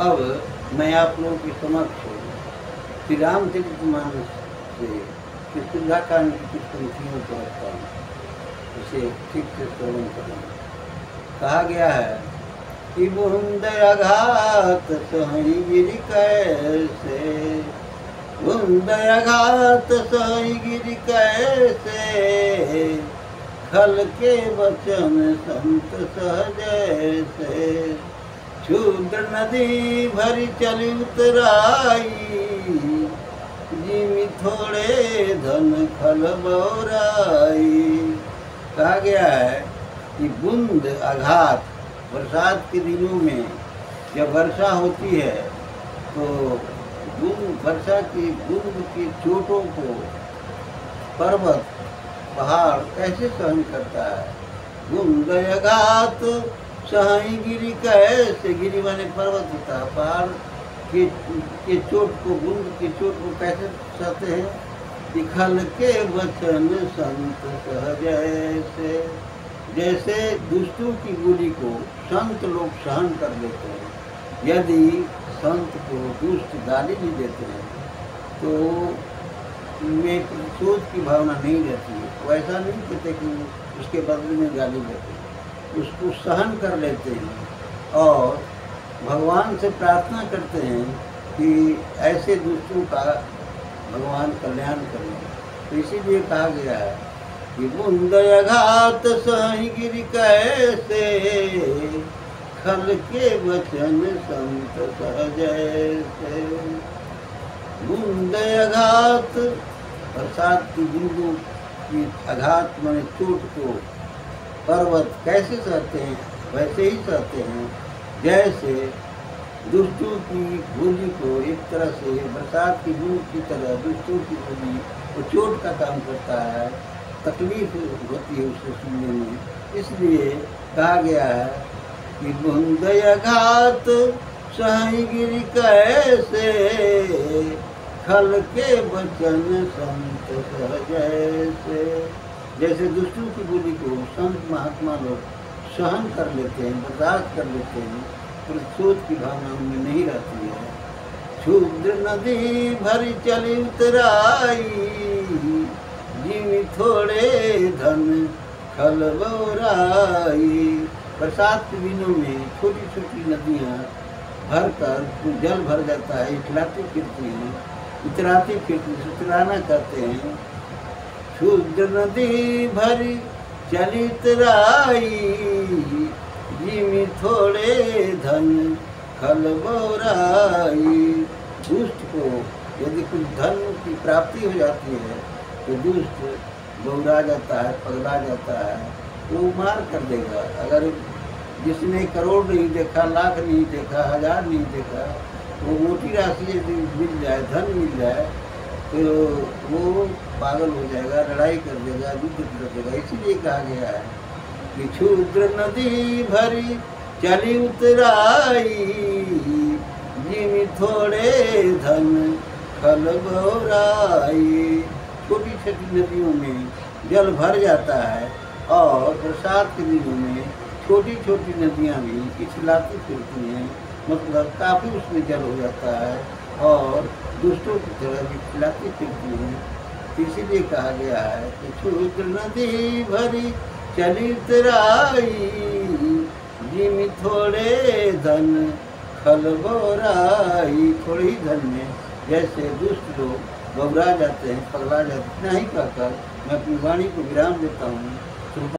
अब मैं आप लोगों के समक्ष श्री रामचरितमानस से श्री सुंदरकांड की कुछ पंक्तियों को रखता हूँ, उसे ठीक से श्रवण करें। कहा गया है कि बुंद आघात सही गिरि कैसे, बुंद आघात सही गिरि कैसे, खल के वचन संत सहजैसे, क्षुद्र नदी भरी चली उतराई, जिमि थोड़े धन खल बौराई। कहा गया है कि बूंद आघात, बरसात के दिनों में जब वर्षा होती है तो वर्षा की बूंद की चोटों को पर्वत पहाड़ कैसे सहन करता है। बूंद आघात सही गिरि कैसे, गिरि माने पर्वत होता है, पहाड़ के चोट को, बूंद की चोट को कैसे सहते हैं। खल के वचन संत सहजैसे, जैसे दुष्टों की बोली को संत लोग सहन कर लेते हैं। यदि संत को दुष्ट गाली नहीं देते हैं तो उनमें प्रतिशोध की भावना नहीं रहती है। वो ऐसा नहीं कहते कि उसके बदले में गाली देते हैं, उसको सहन कर लेते हैं और भगवान से प्रार्थना करते हैं कि ऐसे दुष्टों का भगवान कल्याण करें। तो इसीलिए कहा गया है कि बूंद आघात सही गिरि कैसे, खल के वचन संत सहजैसे। बूंद आघात, बरसात की बूंदों की आघात माने चोट को पर्वत कैसे सहते हैं, वैसे ही सहते हैं जैसे दुष्टों की बोली को। एक तरह से बरसात की बूंद की तरह दुष्टों की बोली वो चोट का काम करता है, तकलीफ होती है उसको सुनने में। इसलिए कहा गया है कि बूंद आघात सही गिरि कैसे, खल के वचन संत सहजैसे। जैसे दुष्टों की बोली को संत महात्मा लोग सहन कर लेते हैं, बर्दाश्त कर लेते हैं, प्रतिशोध की भावना उनमें नहीं रहती है। क्षुद्र नदी भरी चली उतराई, जिमि थोड़े धन खल बौराई। बरसात के दिनों में छोटी छोटी नदियाँ भर कर जल भर जाता है, इतराती फिरती हैं, इतराती फिरती, सुतराना कहते हैं। क्षुद्र नदी भरी चली उतराई, जिमि थोड़े धन खल बौराई। दुष्ट को यदि कुछ धन की प्राप्ति हो जाती है तो दुष्ट बौरा जाता है, पगला जाता है, वो मार कर देगा। अगर जिसने करोड़ नहीं देखा, लाख नहीं देखा, हजार नहीं देखा, वो मोटी राशि यदि मिल जाए, धन मिल जाए तो वो पागल हो जाएगा, लड़ाई कर देगा, युद्ध कर देगा। इसीलिए कहा गया है कि क्षुद्र नदी भरी चली उतराई, जिमि थोड़े धन खल बौराई। छोटी छोटी नदियों में जल भर जाता है और बरसात के दिनों में छोटी छोटी नदियाँ भी इछलाती फिरती हैं, मतलब काफ़ी उसमें जल हो जाता है और दुष्टों की तरह भी खिलाती फिरती हैं। इसीलिए कहा गया है कि क्षुद्र नदी भरी चली उतराई, जिमि थोड़े धन खल बौराई। थोड़े ही धन में जैसे दुष्ट लोग घबरा जाते हैं, पगला जाते हैं। इतना ही कहकर मैं अपनी वाणी को विराम देता हूँ।